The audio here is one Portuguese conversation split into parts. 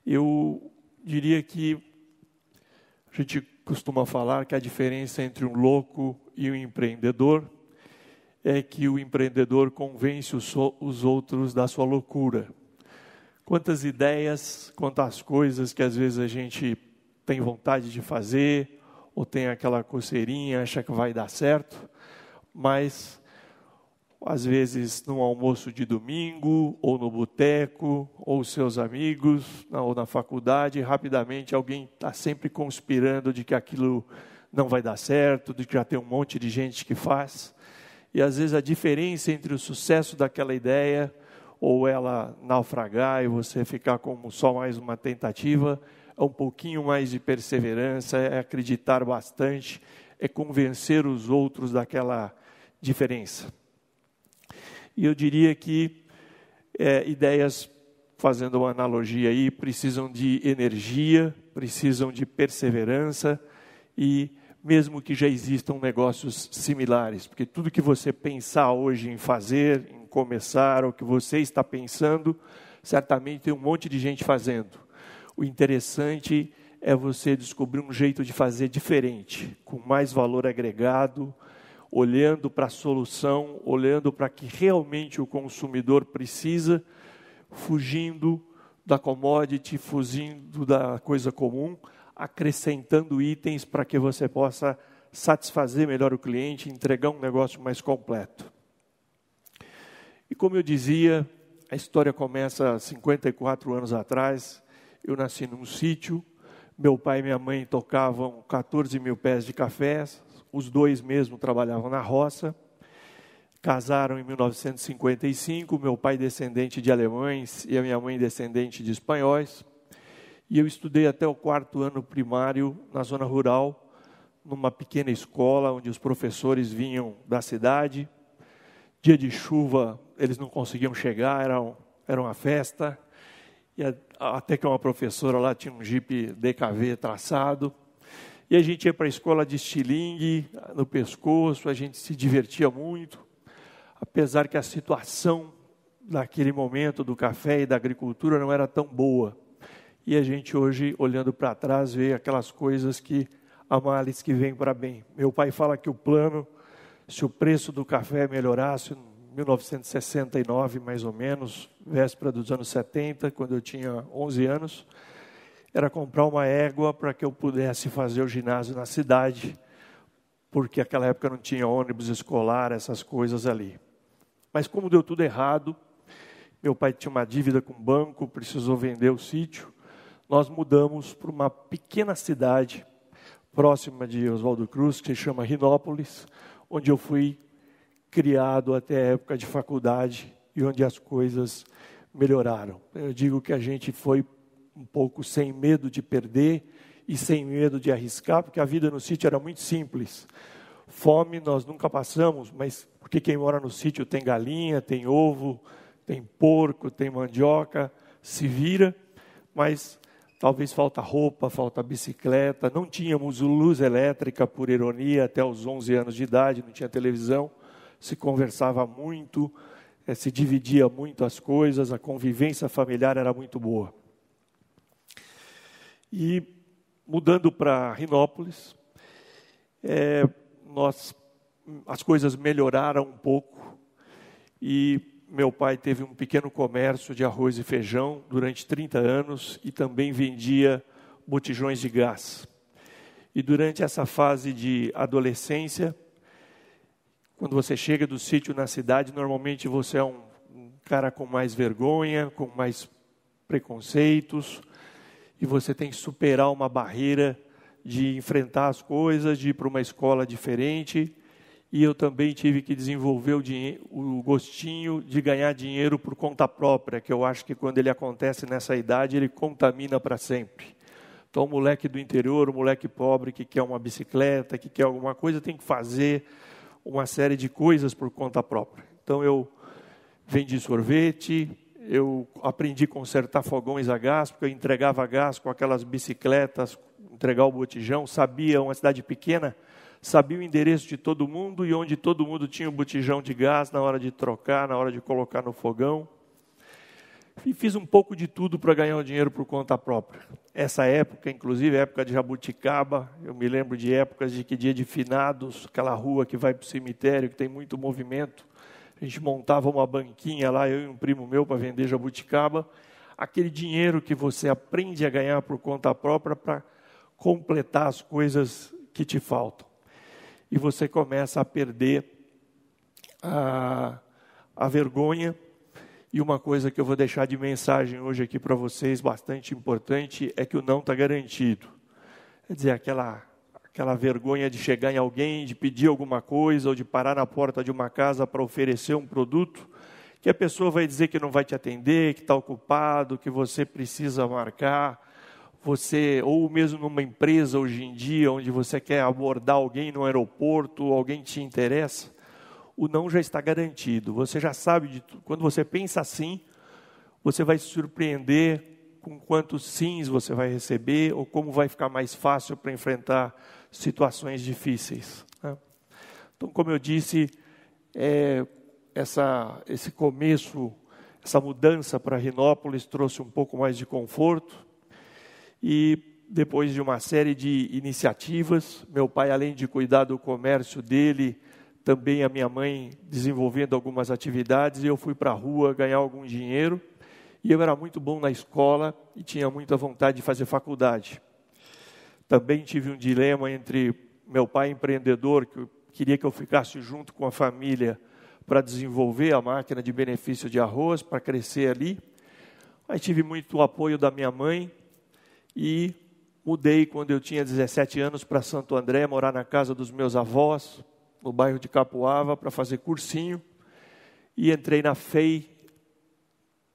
Eu diria que a gente costuma falar que a diferença entre um louco e um empreendedor é que o empreendedor convence os outros da sua loucura. Quantas ideias, quantas coisas que às vezes a gente tem vontade de fazer, ou tem aquela coceirinha, acha que vai dar certo, mas às vezes no almoço de domingo, ou no boteco, ou seus amigos, ou na faculdade, rapidamente alguém está sempre conspirando de que aquilo não vai dar certo, de que já tem um monte de gente que faz. E às vezes a diferença entre o sucesso daquela ideia, ou ela naufragar e você ficar como só mais uma tentativa, é um pouquinho mais de perseverança, é acreditar bastante, é convencer os outros daquela diferença. E eu diria que ideias, fazendo uma analogia aí, precisam de energia, precisam de perseverança e mesmo que já existam negócios similares, porque tudo que você pensar hoje em fazer, em começar, ou que você está pensando, certamente tem um monte de gente fazendo. O interessante é você descobrir um jeito de fazer diferente, com mais valor agregado, olhando para a solução, olhando para o que realmente o consumidor precisa, fugindo da commodity, fugindo da coisa comum, acrescentando itens para que você possa satisfazer melhor o cliente, entregar um negócio mais completo. E como eu dizia, a história começa há 54 anos atrás. Eu nasci num sítio, meu pai e minha mãe tocavam 14 mil pés de café, os dois mesmo trabalhavam na roça, casaram em 1955, meu pai descendente de alemães e a minha mãe descendente de espanhóis. E eu estudei até o 4º ano primário na zona rural, numa pequena escola onde os professores vinham da cidade. Dia de chuva, eles não conseguiam chegar, era uma festa. E até que uma professora lá tinha um Jeep DKV traçado. E a gente ia para a escola de estilingue, no pescoço, a gente se divertia muito. Apesar que a situação naquele momento do café e da agricultura não era tão boa. E a gente hoje, olhando para trás, vê aquelas coisas que há males que vêm para bem. Meu pai fala que o plano, se o preço do café melhorasse em 1969, mais ou menos, véspera dos anos 70, quando eu tinha 11 anos, era comprar uma égua para que eu pudesse fazer o ginásio na cidade, porque naquela época não tinha ônibus escolar, essas coisas ali. Mas como deu tudo errado, meu pai tinha uma dívida com o banco, precisou vender o sítio, nós mudamos para uma pequena cidade próxima de Oswaldo Cruz, que se chama Rinópolis, onde eu fui criado até a época de faculdade e onde as coisas melhoraram. Eu digo que a gente foi um pouco sem medo de perder e sem medo de arriscar, porque a vida no sítio era muito simples. Fome nós nunca passamos, mas porque quem mora no sítio tem galinha, tem ovo, tem porco, tem mandioca, se vira, mas talvez falta roupa, falta bicicleta, não tínhamos luz elétrica, por ironia, até os 11 anos de idade, não tinha televisão, se conversava muito, se dividia muito as coisas, a convivência familiar era muito boa. E mudando para Rinópolis, as coisas melhoraram um pouco e meu pai teve um pequeno comércio de arroz e feijão durante 30 anos e também vendia botijões de gás. E durante essa fase de adolescência, quando você chega do sítio na cidade, normalmente você é um cara com mais vergonha, com mais preconceitos, e você tem que superar uma barreira de enfrentar as coisas, de ir para uma escola diferente. E eu também tive que desenvolver o gostinho de ganhar dinheiro por conta própria, que eu acho que quando ele acontece nessa idade, ele contamina para sempre. Então, o moleque do interior, o moleque pobre que quer uma bicicleta, que quer alguma coisa, tem que fazer uma série de coisas por conta própria. Então, eu vendi sorvete, eu aprendi a consertar fogões a gás, porque eu entregava gás com aquelas bicicletas, entregar o botijão, sabia, uma cidade pequena, sabia o endereço de todo mundo e onde todo mundo tinha o botijão de gás na hora de trocar, na hora de colocar no fogão. E fiz um pouco de tudo para ganhar o dinheiro por conta própria. Essa época, inclusive, época de jabuticaba, eu me lembro de épocas de que dia de finados, aquela rua que vai para o cemitério, que tem muito movimento, a gente montava uma banquinha lá, eu e um primo meu, para vender jabuticaba. Aquele dinheiro que você aprende a ganhar por conta própria para completar as coisas que te faltam. E você começa a perder a vergonha. E uma coisa que eu vou deixar de mensagem hoje aqui para vocês, bastante importante, é que o não está garantido. Quer dizer, aquela vergonha de chegar em alguém, de pedir alguma coisa, ou de parar na porta de uma casa para oferecer um produto, que a pessoa vai dizer que não vai te atender, que está ocupado, que você precisa marcar. Ou mesmo numa empresa hoje em dia, onde você quer abordar alguém no aeroporto, alguém te interessa, o não já está garantido. Você já sabe de tudo. Quando você pensa assim, você vai se surpreender com quantos sims você vai receber ou como vai ficar mais fácil para enfrentar situações difíceis, né? Então, como eu disse, esse começo, essa mudança para Rinópolis trouxe um pouco mais de conforto. E depois de uma série de iniciativas, meu pai, além de cuidar do comércio dele, também a minha mãe desenvolvendo algumas atividades, e eu fui para a rua ganhar algum dinheiro, e eu era muito bom na escola e tinha muita vontade de fazer faculdade. Também tive um dilema entre meu pai empreendedor, que queria que eu ficasse junto com a família para desenvolver a máquina de benefício de arroz, para crescer ali. Aí tive muito apoio da minha mãe e mudei quando eu tinha 17 anos para Santo André, morar na casa dos meus avós, no bairro de Capoava, para fazer cursinho, e entrei na FEI,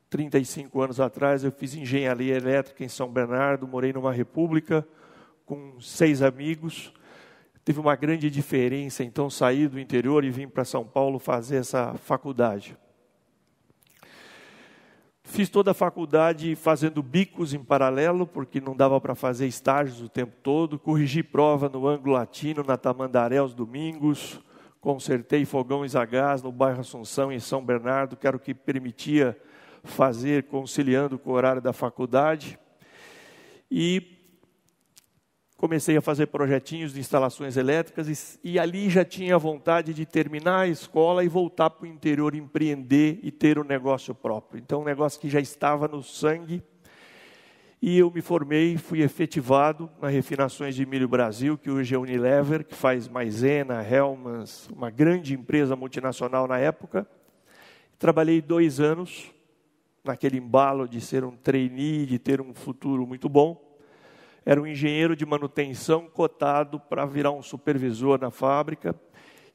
35 anos atrás. Eu fiz engenharia elétrica em São Bernardo, morei numa república com 6 amigos. Teve uma grande diferença, então, sair do interior e vir para São Paulo fazer essa faculdade. Fiz toda a faculdade fazendo bicos em paralelo, porque não dava para fazer estágios o tempo todo. Corrigi prova no Anglo Latino, na Tamandaré, aos domingos. Consertei fogões a gás no bairro Assunção, em São Bernardo, que era o que permitia fazer, conciliando com o horário da faculdade. E comecei a fazer projetinhos de instalações elétricas e ali já tinha vontade de terminar a escola e voltar para o interior, empreender e ter um negócio próprio. Então, um negócio que já estava no sangue. E eu me formei, fui efetivado na Refinações de Milho Brasil, que hoje é Unilever, que faz Maizena, Hellmann's, uma grande empresa multinacional na época. Trabalhei 2 anos naquele embalo de ser um trainee, de ter um futuro muito bom. Era um engenheiro de manutenção cotado para virar um supervisor na fábrica.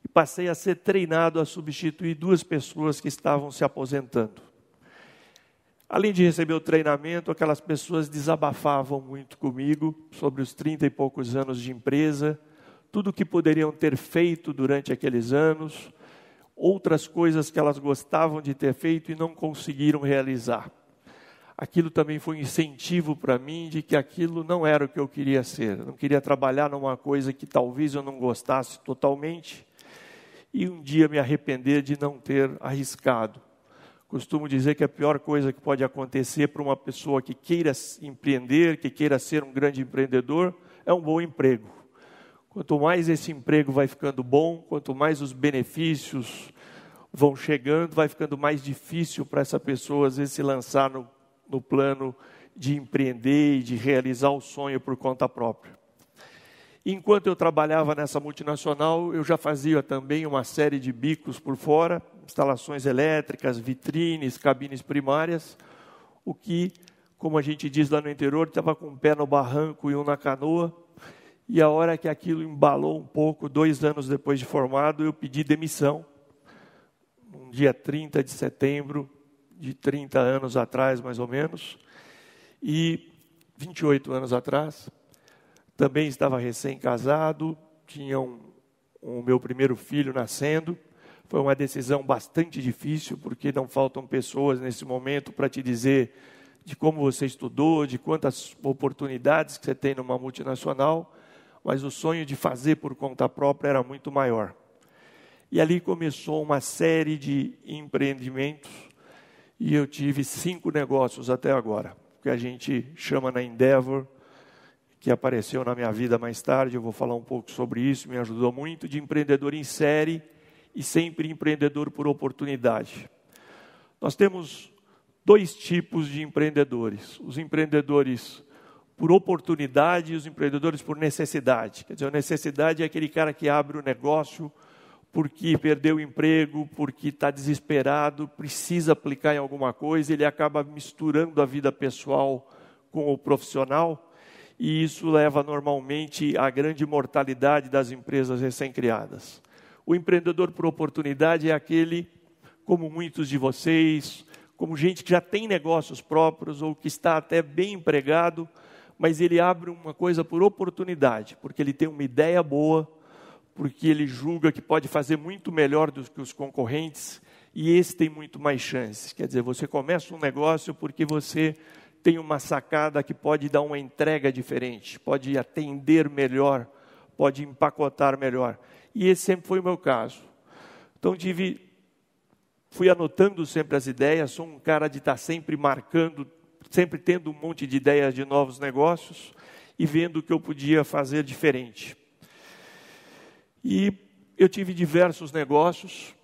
E passei a ser treinado a substituir 2 pessoas que estavam se aposentando. Além de receber o treinamento, aquelas pessoas desabafavam muito comigo sobre os 30 e poucos anos de empresa, tudo o que poderiam ter feito durante aqueles anos, outras coisas que elas gostavam de ter feito e não conseguiram realizar. Aquilo também foi um incentivo para mim de que aquilo não era o que eu queria ser. Eu não queria trabalhar numa coisa que talvez eu não gostasse totalmente e um dia me arrepender de não ter arriscado. Costumo dizer que a pior coisa que pode acontecer para uma pessoa que queira empreender, que queira ser um grande empreendedor, é um bom emprego. Quanto mais esse emprego vai ficando bom, quanto mais os benefícios vão chegando, vai ficando mais difícil para essa pessoa, às vezes, se lançar no plano de empreender e de realizar o sonho por conta própria. Enquanto eu trabalhava nessa multinacional, eu já fazia também uma série de bicos por fora, instalações elétricas, vitrines, cabines primárias, o que, como a gente diz lá no interior, estava com um pé no barranco e um na canoa, e a hora que aquilo embalou um pouco, 2 anos depois de formado, eu pedi demissão, no dia 30 de setembro, de 30 anos atrás, mais ou menos, e 28 anos atrás. Também estava recém-casado, tinha o meu primeiro filho nascendo. Foi uma decisão bastante difícil, porque não faltam pessoas nesse momento para te dizer de como você estudou, de quantas oportunidades que você tem numa multinacional, mas o sonho de fazer por conta própria era muito maior. E ali começou uma série de empreendimentos. E eu tive 5 negócios até agora, que a gente chama na Endeavor, que apareceu na minha vida mais tarde, eu vou falar um pouco sobre isso, me ajudou muito, de empreendedor em série e sempre empreendedor por oportunidade. Nós temos 2 tipos de empreendedores, os empreendedores por oportunidade e os empreendedores por necessidade. Quer dizer, a necessidade é aquele cara que abre o negócio porque perdeu o emprego, porque está desesperado, precisa aplicar em alguma coisa, ele acaba misturando a vida pessoal com o profissional, e isso leva normalmente à grande mortalidade das empresas recém-criadas. O empreendedor por oportunidade é aquele, como muitos de vocês, como gente que já tem negócios próprios ou que está até bem empregado, mas ele abre uma coisa por oportunidade, porque ele tem uma ideia boa, porque ele julga que pode fazer muito melhor do que os concorrentes, e esse tem muito mais chances. Quer dizer, você começa um negócio porque você tem uma sacada que pode dar uma entrega diferente, pode atender melhor, pode empacotar melhor. E esse sempre foi o meu caso. Então fui anotando sempre as ideias, sou um cara de estar sempre marcando, sempre tendo um monte de ideias de novos negócios e vendo o que eu podia fazer diferente. E eu tive diversos negócios,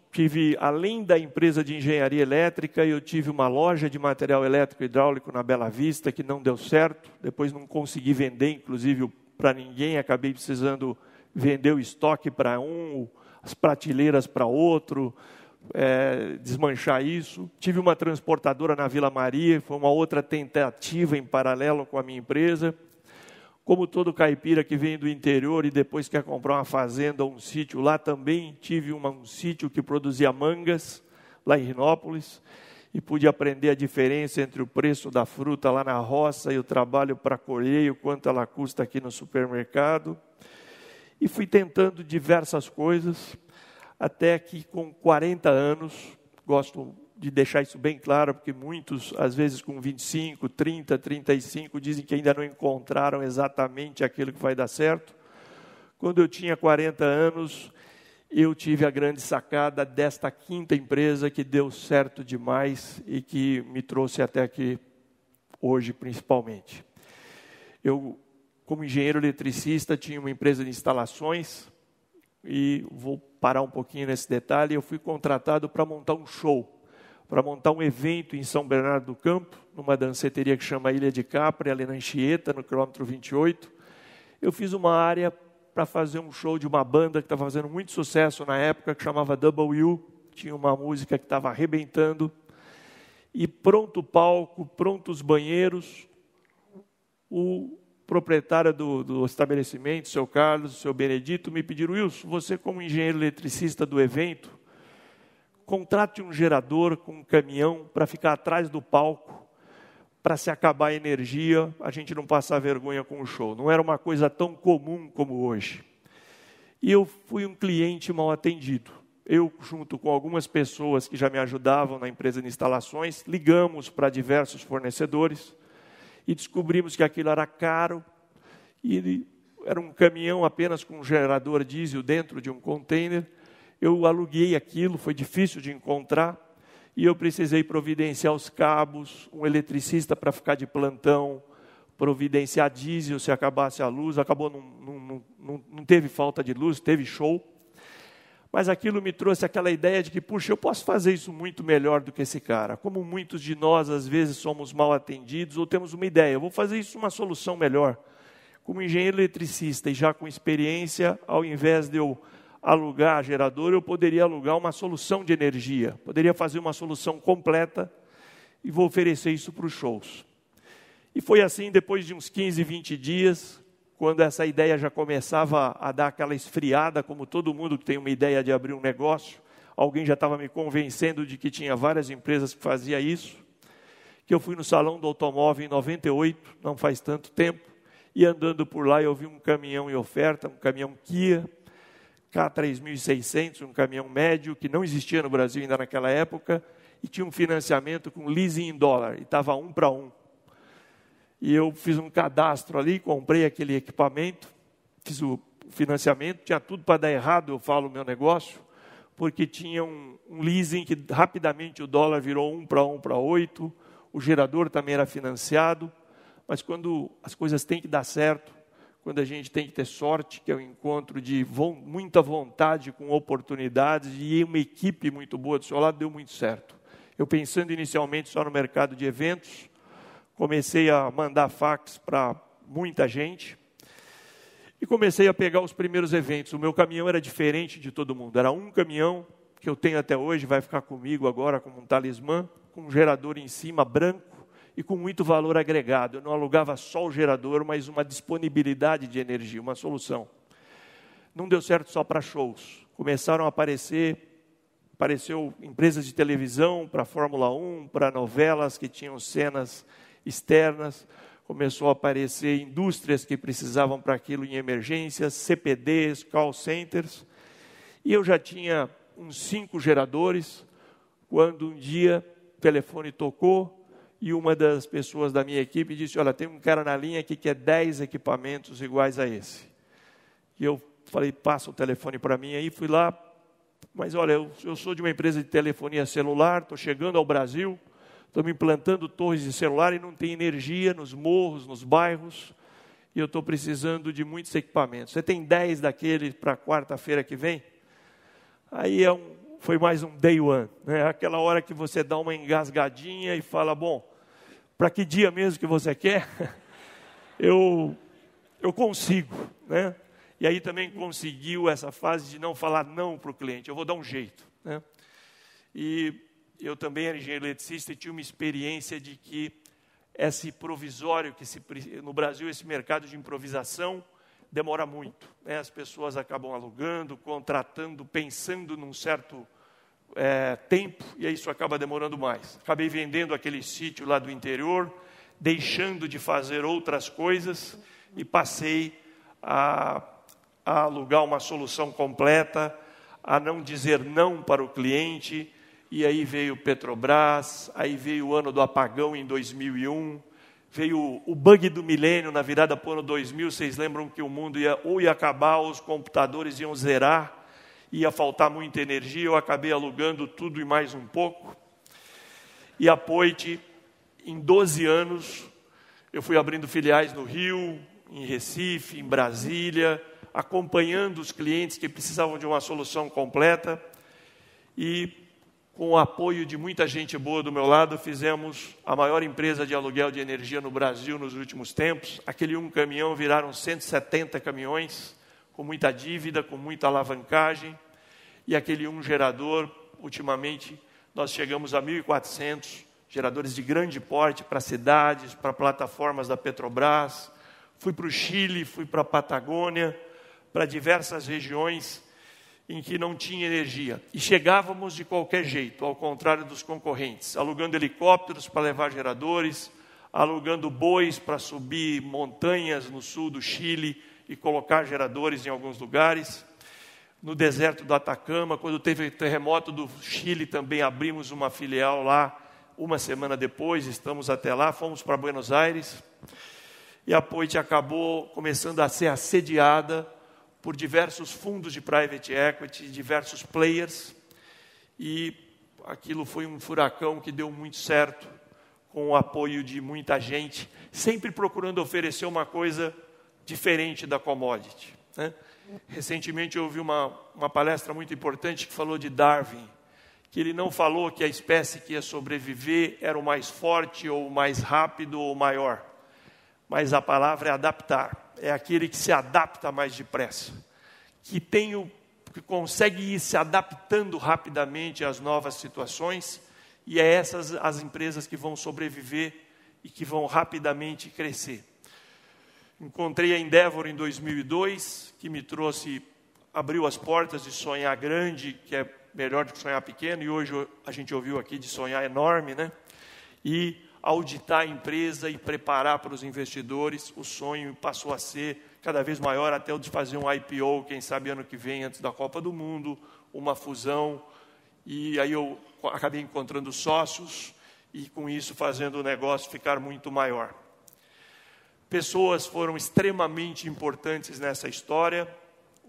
além da empresa de engenharia elétrica, eu tive uma loja de material elétrico e hidráulico na Bela Vista, que não deu certo, depois não consegui vender, inclusive para ninguém, acabei precisando vender o estoque para um, as prateleiras para outro, desmanchar isso. Tive uma transportadora na Vila Maria, foi uma outra tentativa em paralelo com a minha empresa. Como todo caipira que vem do interior e depois quer comprar uma fazenda ou um sítio, lá também tive um sítio que produzia mangas, lá em Rinópolis, e pude aprender a diferença entre o preço da fruta lá na roça e o trabalho para colher, e o quanto ela custa aqui no supermercado. E fui tentando diversas coisas, até que com 40 anos, gosto de deixar isso bem claro, porque muitos, às vezes com 25, 30, 35, dizem que ainda não encontraram exatamente aquilo que vai dar certo. Quando eu tinha 40 anos, eu tive a grande sacada desta 5ª empresa que deu certo demais e que me trouxe até aqui hoje, principalmente. Eu, como engenheiro eletricista, tinha uma empresa de instalações, e vou parar um pouquinho nesse detalhe, eu fui contratado para montar um show, para montar um evento em São Bernardo do Campo, numa danceteria que chama Ilha de Capri, ali na Anchieta, no quilômetro 28. Eu fiz uma área para fazer um show de uma banda que estava fazendo muito sucesso na época, que chamava W, tinha uma música que estava arrebentando, e pronto o palco, pronto os banheiros, o proprietário do estabelecimento, o seu Carlos, o seu Benedito, me pediram: Wilson, você como engenheiro eletricista do evento, contrate um gerador com um caminhão para ficar atrás do palco, para se acabar a energia, a gente não passar vergonha com o show. Não era uma coisa tão comum como hoje. E eu fui um cliente mal atendido. Eu, junto com algumas pessoas que já me ajudavam na empresa de instalações, ligamos para diversos fornecedores e descobrimos que aquilo era caro, e era um caminhão apenas com um gerador diesel dentro de um container. Eu aluguei aquilo, foi difícil de encontrar, e eu precisei providenciar os cabos, um eletricista para ficar de plantão, providenciar diesel se acabasse a luz. Acabou, não teve falta de luz, teve show. Mas aquilo me trouxe aquela ideia de que, puxa, eu posso fazer isso muito melhor do que esse cara. Como muitos de nós, às vezes, somos mal atendidos ou temos uma ideia, eu vou fazer isso uma solução melhor. Como engenheiro eletricista e já com experiência, ao invés de eu alugar gerador, eu poderia alugar uma solução de energia. Poderia fazer uma solução completa e vou oferecer isso para os shows. E foi assim, depois de uns 15, 20 dias, quando essa ideia já começava a dar aquela esfriada, como todo mundo que tem uma ideia de abrir um negócio, alguém já estava me convencendo de que tinha várias empresas que faziam isso, que eu fui no Salão do Automóvel em 98, não faz tanto tempo, e andando por lá eu vi um caminhão em oferta, um caminhão Kia, K3600, um caminhão médio, que não existia no Brasil ainda naquela época, e tinha um financiamento com leasing em dólar, e estava 1 para 1. E eu fiz um cadastro ali, comprei aquele equipamento, fiz o financiamento, tinha tudo para dar errado, eu falo, o meu negócio, porque tinha um leasing que rapidamente o dólar virou 1 para 8, o gerador também era financiado, mas quando as coisas têm que dar certo, quando a gente tem que ter sorte, que é o encontro de muita vontade com oportunidades e uma equipe muito boa do seu lado, deu muito certo. Eu pensando inicialmente só no mercado de eventos, comecei a mandar fax para muita gente e comecei a pegar os primeiros eventos. O meu caminhão era diferente de todo mundo. Era um caminhão que eu tenho até hoje, vai ficar comigo agora como um talismã, com um gerador em cima branco e com muito valor agregado. Eu não alugava só o gerador, mas uma disponibilidade de energia, uma solução. Não deu certo só para shows. Começaram a apareceu empresas de televisão para Fórmula 1, para novelas que tinham cenas externas, começou a aparecer indústrias que precisavam para aquilo em emergências, CPDs, call centers, e eu já tinha uns 5 geradores, quando um dia o telefone tocou, e uma das pessoas da minha equipe disse, olha, tem um cara na linha aqui que quer 10 equipamentos iguais a esse. E eu falei, passa o telefone para mim, aí fui lá, mas olha, eu sou de uma empresa de telefonia celular, estou chegando ao Brasil, estou me implantando torres de celular e não tem energia nos morros, nos bairros, e eu estou precisando de muitos equipamentos. Você tem 10 daqueles para quarta-feira que vem? Aí foi mais um day one, né? Aquela hora que você dá uma engasgadinha e fala, bom, para que dia mesmo que você quer? eu consigo, né? E aí também conseguiu essa fase de não falar não para o cliente, eu vou dar um jeito, né? E eu também era engenheiro eletricista e tinha uma experiência de que esse provisório, no Brasil esse mercado de improvisação demora muito, né? As pessoas acabam alugando, contratando, pensando num certo tempo, e aí isso acaba demorando mais. Acabei vendendo aquele sítio lá do interior, deixando de fazer outras coisas e passei a alugar uma solução completa, a não dizer não para o cliente, e aí veio Petrobras, aí veio o ano do apagão em 2001, veio o bug do milênio na virada para o ano 2000, vocês lembram que o mundo ia acabar, os computadores iam zerar, ia faltar muita energia, eu acabei alugando tudo e mais um pouco, e a Poit, em 12 anos, eu fui abrindo filiais no Rio, em Recife, em Brasília, acompanhando os clientes que precisavam de uma solução completa, e com o apoio de muita gente boa do meu lado, fizemos a maior empresa de aluguel de energia no Brasil nos últimos tempos. Aquele um caminhão viraram 170 caminhões, com muita dívida, com muita alavancagem, e aquele um gerador, ultimamente, nós chegamos a 1.400 geradores de grande porte para cidades, para plataformas da Petrobras. Fui para o Chile, fui para a Patagônia, para diversas regiões em que não tinha energia. E chegávamos de qualquer jeito, ao contrário dos concorrentes, alugando helicópteros para levar geradores, alugando bois para subir montanhas no sul do Chile e colocar geradores em alguns lugares. No deserto do Atacama, quando teve o terremoto do Chile, também abrimos uma filial lá, uma semana depois, estamos até lá, fomos para Buenos Aires, e a Poit acabou começando a ser assediada por diversos fundos de private equity, diversos players, e aquilo foi um furacão que deu muito certo, com o apoio de muita gente, sempre procurando oferecer uma coisa diferente da commodity, né? Recentemente eu ouvi uma palestra muito importante que falou de Darwin, que ele não falou que a espécie que ia sobreviver era o mais forte, ou o mais rápido, ou o maior, mas a palavra é adaptar. É aquele que se adapta mais depressa, que consegue ir se adaptando rapidamente às novas situações, e é essas as empresas que vão sobreviver e que vão rapidamente crescer. Encontrei a Endeavor em 2002, que me abriu as portas de sonhar grande, que é melhor do que sonhar pequeno, e hoje a gente ouviu aqui de sonhar enorme, né? E auditar a empresa e preparar para os investidores, o sonho passou a ser cada vez maior, até o de fazer um IPO, quem sabe ano que vem, antes da Copa do Mundo, uma fusão, e aí eu acabei encontrando sócios, e com isso fazendo o negócio ficar muito maior. Pessoas foram extremamente importantes nessa história,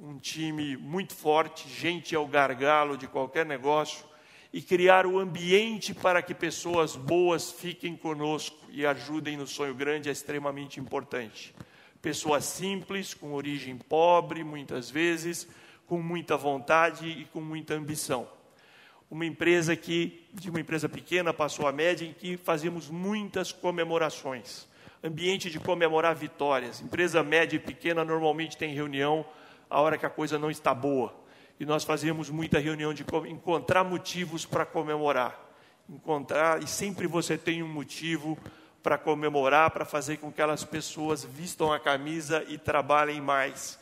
um time muito forte, gente é o gargalo de qualquer negócio, e criar o ambiente para que pessoas boas fiquem conosco e ajudem no sonho grande é extremamente importante. Pessoas simples, com origem pobre, muitas vezes, com muita vontade e com muita ambição. Uma empresa que, de uma empresa pequena, passou a média em que fazíamos muitas comemorações. Ambiente de comemorar vitórias. Empresa média e pequena normalmente tem reunião a hora que a coisa não está boa. E nós fazíamos muita reunião de encontrar motivos para comemorar. E sempre você tem um motivo para comemorar, para fazer com que aquelas pessoas vistam a camisa e trabalhem mais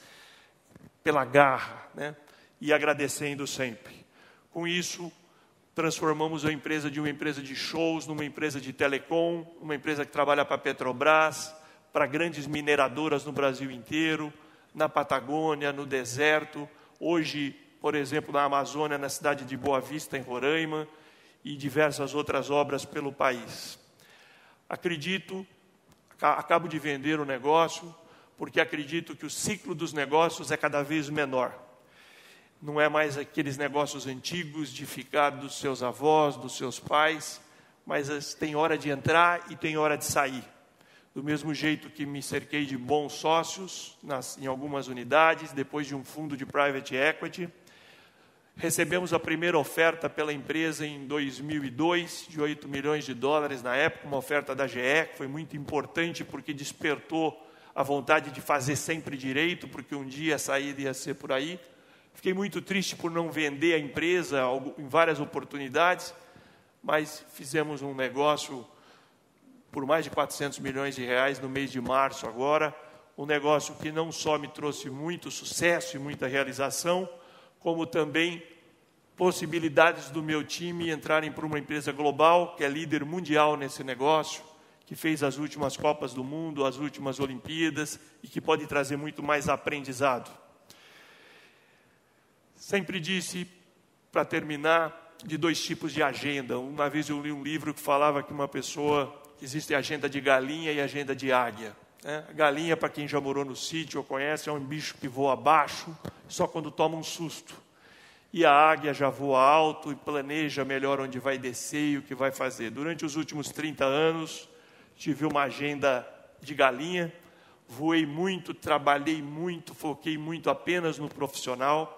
pela garra, né? E agradecendo sempre. Com isso, transformamos a empresa de uma empresa de shows numa empresa de telecom, uma empresa que trabalha para a Petrobras, para grandes mineradoras no Brasil inteiro, na Patagônia, no deserto, hoje, por exemplo, na Amazônia, na cidade de Boa Vista, em Roraima, e diversas outras obras pelo país. Acabo de vender o negócio, porque acredito que o ciclo dos negócios é cada vez menor. Não é mais aqueles negócios antigos de ficar dos seus avós, dos seus pais, mas tem hora de entrar e tem hora de sair. Do mesmo jeito que me cerquei de bons sócios em algumas unidades, depois de um fundo de private equity, recebemos a primeira oferta pela empresa em 2002, de 8 milhões de dólares na época, uma oferta da GE, que foi muito importante porque despertou a vontade de fazer sempre direito, porque um dia a saída ia ser por aí. Fiquei muito triste por não vender a empresa em várias oportunidades, mas fizemos um negócio por mais de 400 milhões de reais no mês de março agora, um negócio que não só me trouxe muito sucesso e muita realização, como também possibilidades do meu time entrarem para uma empresa global, que é líder mundial nesse negócio, que fez as últimas Copas do Mundo, as últimas Olimpíadas, e que pode trazer muito mais aprendizado. Sempre disse, para terminar, de 2 tipos de agenda. Uma vez eu li um livro que falava que existe a agenda de galinha e a agenda de águia. A galinha, para quem já morou no sítio ou conhece, é um bicho que voa baixo, só quando toma um susto. E a águia já voa alto e planeja melhor onde vai descer e o que vai fazer. Durante os últimos 30 anos, tive uma agenda de galinha, voei muito, trabalhei muito, foquei muito apenas no profissional.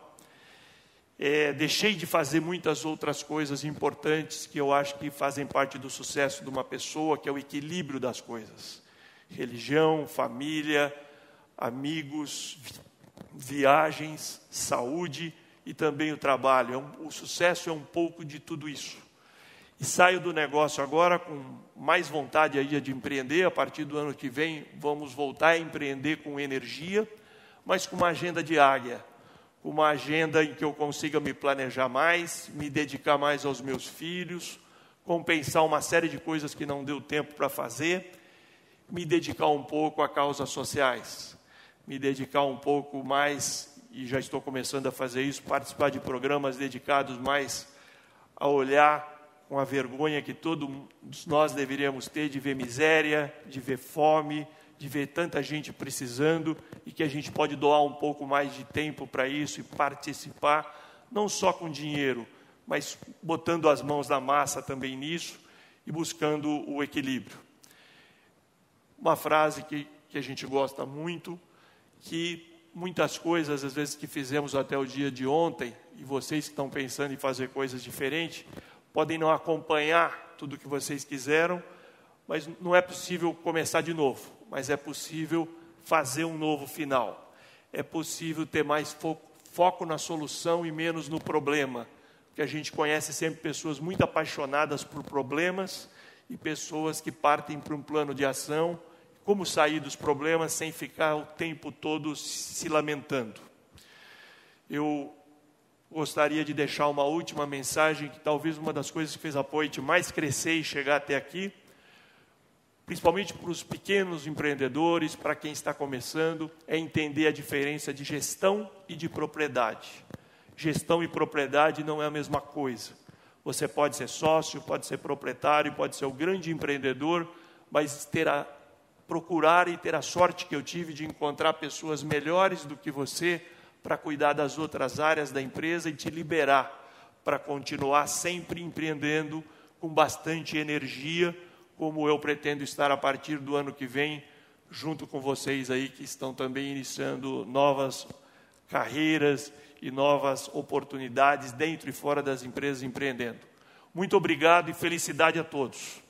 Deixei de fazer muitas outras coisas importantes que eu acho que fazem parte do sucesso de uma pessoa, que é o equilíbrio das coisas. Religião, família, amigos, viagens, saúde e também o trabalho. O sucesso é um pouco de tudo isso. E saio do negócio agora com mais vontade aí de empreender. A partir do ano que vem, vamos voltar a empreender com energia, mas com uma agenda de águia. Uma agenda em que eu consiga me planejar mais, me dedicar mais aos meus filhos, compensar uma série de coisas que não deu tempo para fazer, me dedicar um pouco a causas sociais, me dedicar um pouco mais, e já estou começando a fazer isso, participar de programas dedicados mais a olhar com a vergonha que todos nós deveríamos ter de ver miséria, de ver fome, de ver tanta gente precisando e que a gente pode doar um pouco mais de tempo para isso e participar, não só com dinheiro, mas botando as mãos na massa também nisso e buscando o equilíbrio. Uma frase que a gente gosta muito, que muitas coisas, às vezes, que fizemos até o dia de ontem, e vocês que estão pensando em fazer coisas diferentes, podem não acompanhar tudo o que vocês quiseram, mas não é possível começar de novo, mas é possível fazer um novo final. É possível ter mais foco na solução e menos no problema, porque a gente conhece sempre pessoas muito apaixonadas por problemas e pessoas que partem para um plano de ação, como sair dos problemas sem ficar o tempo todo se lamentando. Eu gostaria de deixar uma última mensagem, que talvez uma das coisas que fez a Poit mais crescer e chegar até aqui, principalmente para os pequenos empreendedores, para quem está começando, é entender a diferença de gestão e de propriedade. Gestão e propriedade não é a mesma coisa. Você pode ser sócio, pode ser proprietário, pode ser o grande empreendedor, mas procurar e ter a sorte que eu tive de encontrar pessoas melhores do que você para cuidar das outras áreas da empresa e te liberar para continuar sempre empreendendo com bastante energia, como eu pretendo estar a partir do ano que vem, junto com vocês aí que estão também iniciando novas carreiras e novas oportunidades dentro e fora das empresas empreendendo. Muito obrigado e felicidade a todos.